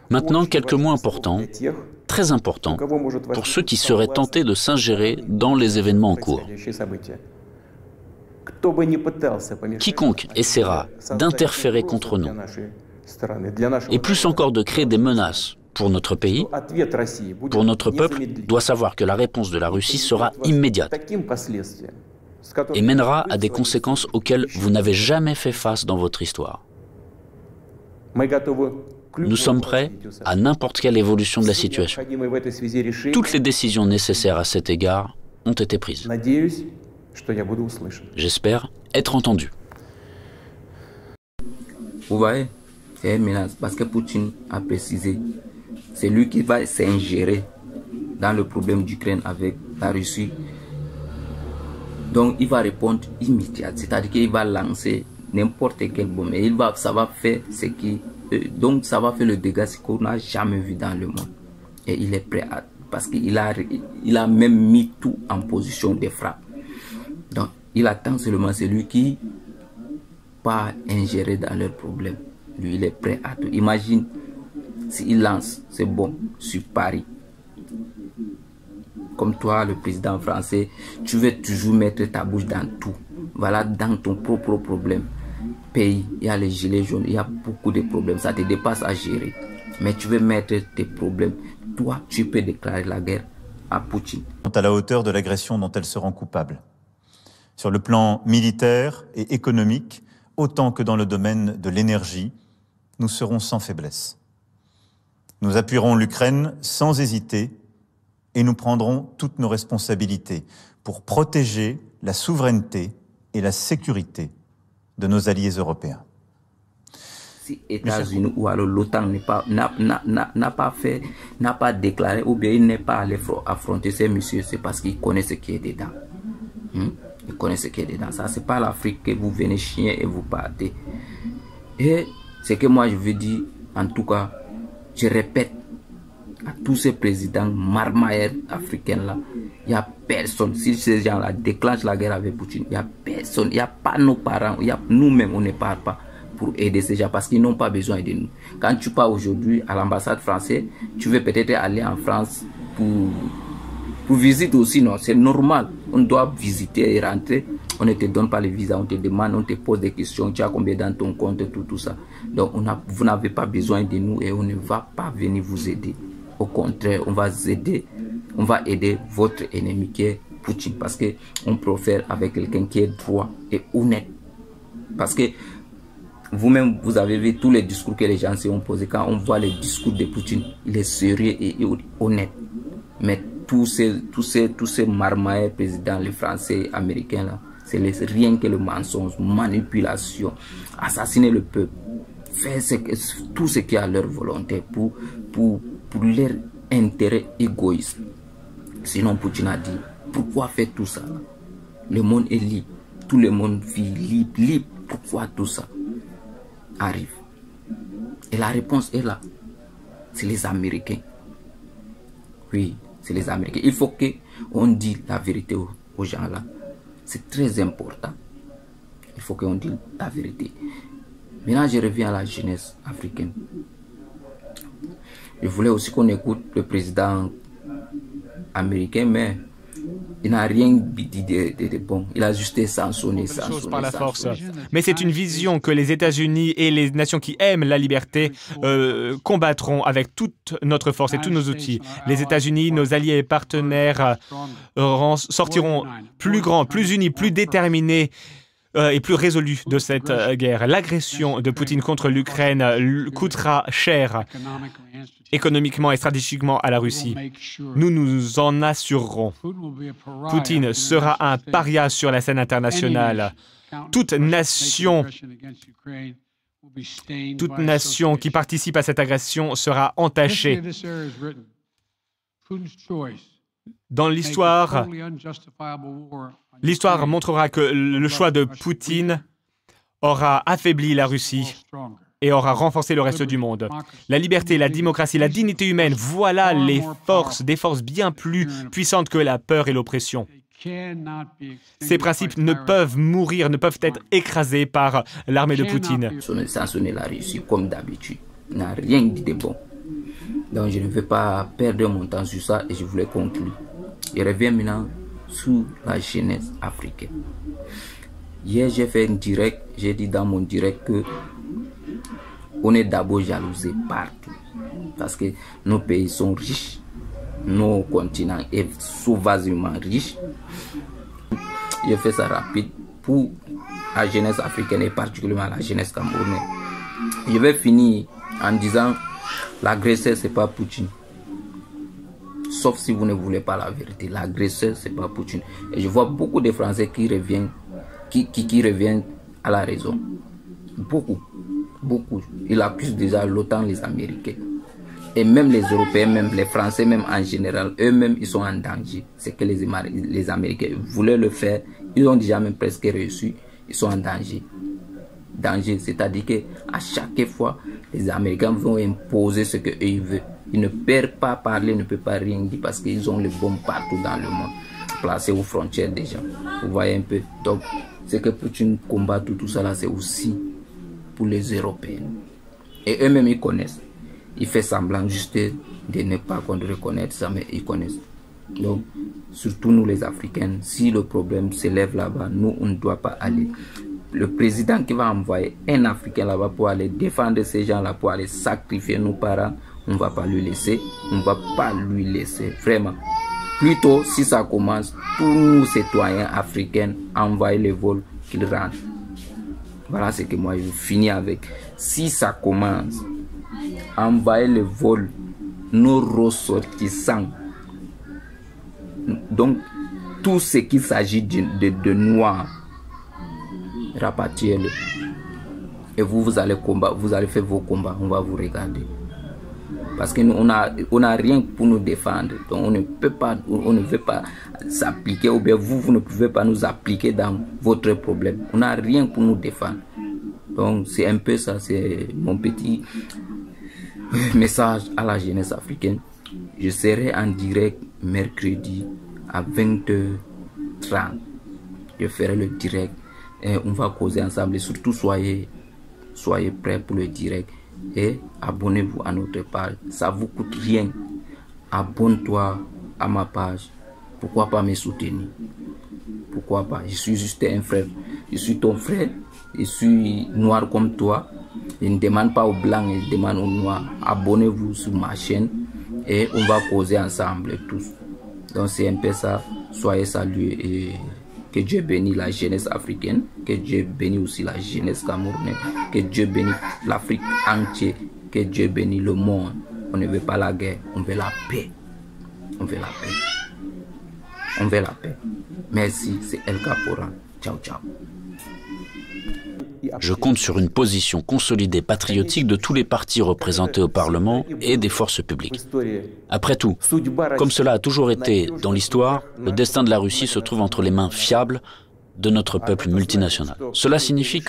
Maintenant, quelques mots importants, très importants, pour ceux qui seraient tentés de s'ingérer dans les événements en cours. Quiconque essaiera d'interférer contre nous, et plus encore de créer des menaces pour notre pays, pour notre peuple, doit savoir que la réponse de la Russie sera immédiate et mènera à des conséquences auxquelles vous n'avez jamais fait face dans votre histoire. Nous sommes prêts à n'importe quelle évolution de la situation. Toutes les décisions nécessaires à cet égard ont été prises. J'espère être entendu. Vous voyez, c'est une menace parce que Poutine a précisé, c'est lui qui va s'ingérer dans le problème d'Ukraine avec la Russie. Donc il va répondre immédiatement, c'est-à-dire qu'il va lancer n'importe quelle bombe. Et ça va faire ce qui, donc ça va faire le dégât qu'on n'a jamais vu dans le monde. Et il est prêt à, parce qu'il a même mis tout en position de frappe. Donc il attend seulement celui qui pas ingérer dans leurs problèmes. Lui, il est prêt à tout. Imagine s'il lance ces bombes sur Paris. Comme toi, le président français, tu veux toujours mettre ta bouche dans tout. Voilà, dans ton propre problème. Pays, il y a les gilets jaunes, il y a beaucoup de problèmes. Ça te dépasse à gérer. Mais tu veux mettre tes problèmes. Toi, tu peux déclarer la guerre à Poutine. À la hauteur de l'agression dont elle se rend coupable. Sur le plan militaire et économique, autant que dans le domaine de l'énergie, nous serons sans faiblesse. Nous appuierons l'Ukraine sans hésiter et nous prendrons toutes nos responsabilités pour protéger la souveraineté et la sécurité de nos alliés européens. Si les États-Unis ou alors l'OTAN n'a pas déclaré ou bien il n'est pas allé affronter ces messieurs, c'est parce qu'il connaît ce qui est dedans. Il connaît ce qui est dedans. Ça, c'est pas l'Afrique que vous venez chier et vous partez. Et ce que moi je veux dire, en tout cas, je répète à tous ces présidents marmailleurs africains là, il n'y a personne. Si ces gens-là déclenchent la guerre avec Poutine, il n'y a personne. Il n'y a pas nos parents, nous-mêmes, on ne part pas pour aider ces gens parce qu'ils n'ont pas besoin de nous. Quand tu pars aujourd'hui à l'ambassade française, tu veux peut-être aller en France pour visiter aussi, non, c'est normal. On doit visiter et rentrer. On ne te donne pas le visa, on te demande, on te pose des questions. Tu as combien dans ton compte, tout ça. Donc, vous n'avez pas besoin de nous et on ne va pas venir vous aider. Au contraire, on va aider votre ennemi qui est Poutine parce qu'on préfère avec quelqu'un qui est droit et honnête. Parce que vous-même, vous avez vu tous les discours que les gens se ont posés. Quand on voit les discours de Poutine, il est sérieux et honnête. Mais tous ces marmailleurs présidents, les Français, les Américains, là, c'est rien que le mensonge, manipulation, assassiner le peuple, faire tout ce qui est à leur volonté pour leur intérêt égoïste. Sinon, Poutine a dit, pourquoi faire tout ça? Le monde est libre, tout le monde vit libre. Pourquoi tout ça arrive? Et la réponse est là. C'est les Américains. Oui, c'est les Américains. Il faut qu'on dise la vérité aux gens là. C'est très important. Il faut qu'on dise la vérité. Maintenant, je reviens à la jeunesse africaine. Je voulais aussi qu'on écoute le président américain, mais il n'a rien dit de bon. Il a juste sanctionné par la force. Mais c'est une vision que les États-Unis et les nations qui aiment la liberté combattront avec toute notre force et tous nos outils. Les États-Unis, nos alliés et partenaires sortiront plus grands, plus unis, plus déterminés et plus résolus de cette guerre. L'agression de Poutine contre l'Ukraine coûtera cher économiquement et stratégiquement à la Russie. Nous nous en assurerons. Poutine sera un paria sur la scène internationale. Toute nation qui participe à cette agression sera entachée. Dans l'histoire, l'histoire montrera que le choix de Poutine aura affaibli la Russie et aura renforcé le reste du monde. La liberté, la démocratie, la dignité humaine, voilà des forces bien plus puissantes que la peur et l'oppression. Ces principes ne peuvent mourir, ne peuvent être écrasés par l'armée de Poutine. Sanctionner la Russie comme d'habitude n'a rien dit de bon. Donc je ne veux pas perdre mon temps sur ça et je voulais conclure. Je reviens maintenant sur la jeunesse africaine. Hier j'ai fait un direct, j'ai dit dans mon direct que on est d'abord jalousé partout. Parce que nos pays sont riches, nos continents sont sauvagement riches. Je fais ça rapide pour la jeunesse africaine et particulièrement la jeunesse camerounaise. Je vais finir en disant l'agresseur c'est pas Poutine. Sauf si vous ne voulez pas la vérité. L'agresseur c'est pas Poutine. Et je vois beaucoup de Français qui reviennent, qui reviennent à la raison. Beaucoup. Ils accusent déjà l'OTAN, les Américains. Et même les Européens, même les Français, même en général, eux-mêmes, ils sont en danger. C'est que les Américains voulaient le faire. Ils ont déjà même presque réussi. Ils sont en danger. Danger, c'est-à-dire qu'à chaque fois, les Américains vont imposer ce qu'ils veulent. Ils ne peuvent pas parler, ils ne peuvent pas rien dire parce qu'ils ont les bombes partout dans le monde, placées aux frontières déjà. Vous voyez un peu. Donc, c'est que Poutine combat tout ça là, c'est aussi pour les Européens. Et eux-mêmes, ils connaissent. Ils font semblant juste de ne pas reconnaître ça, mais ils connaissent. Donc, surtout nous les Africains, si le problème s'élève là-bas, nous, on ne doit pas aller. Le président qui va envoyer un Africain là-bas pour aller défendre ces gens-là, pour aller sacrifier nos parents, on ne va pas lui laisser. On ne va pas lui laisser, vraiment. Plutôt, si ça commence, tous nous, citoyens africains, envoyer les vols qu'ils rentrent. Voilà ce que moi, je finis avec. Si ça commence, envoyer le vol, nos ressortissants. Donc, tout ce qui s'agit de noirs, rapatriez-le. Et vous allez combattre, vous allez faire vos combats, on va vous regarder. Parce que nous, on a rien pour nous défendre. Donc on ne peut pas, on ne veut pas s'appliquer, ou bien vous ne pouvez pas nous appliquer dans votre problème. On n'a rien pour nous défendre. Donc c'est un peu ça, c'est mon petit message à la jeunesse africaine. Je serai en direct mercredi à 20h30. Je ferai le direct et on va causer ensemble. Et surtout soyez prêts pour le direct. Et abonnez-vous à notre page, ça vous coûte rien. Abonne-toi à ma page. Pourquoi pas me soutenir? Pourquoi pas? Je suis juste un frère. Je suis ton frère. Je suis noir comme toi. Je ne demande pas aux blancs, je demande aux noirs. Abonnez-vous sur ma chaîne et on va causer ensemble tous. Donc c'est un peu ça. Soyez salués et que Dieu bénisse la jeunesse africaine, que Dieu bénisse aussi la jeunesse camerounaise, que Dieu bénisse l'Afrique entière, que Dieu bénisse le monde. On ne veut pas la guerre, on veut la paix. On veut la paix. On veut la paix. Merci, c'est El Caporal. Ciao, ciao. Je compte sur une position consolidée patriotique de tous les partis représentés au Parlement et des forces publiques. Après tout, comme cela a toujours été dans l'histoire, le destin de la Russie se trouve entre les mains fiables de notre peuple multinational. Cela signifie que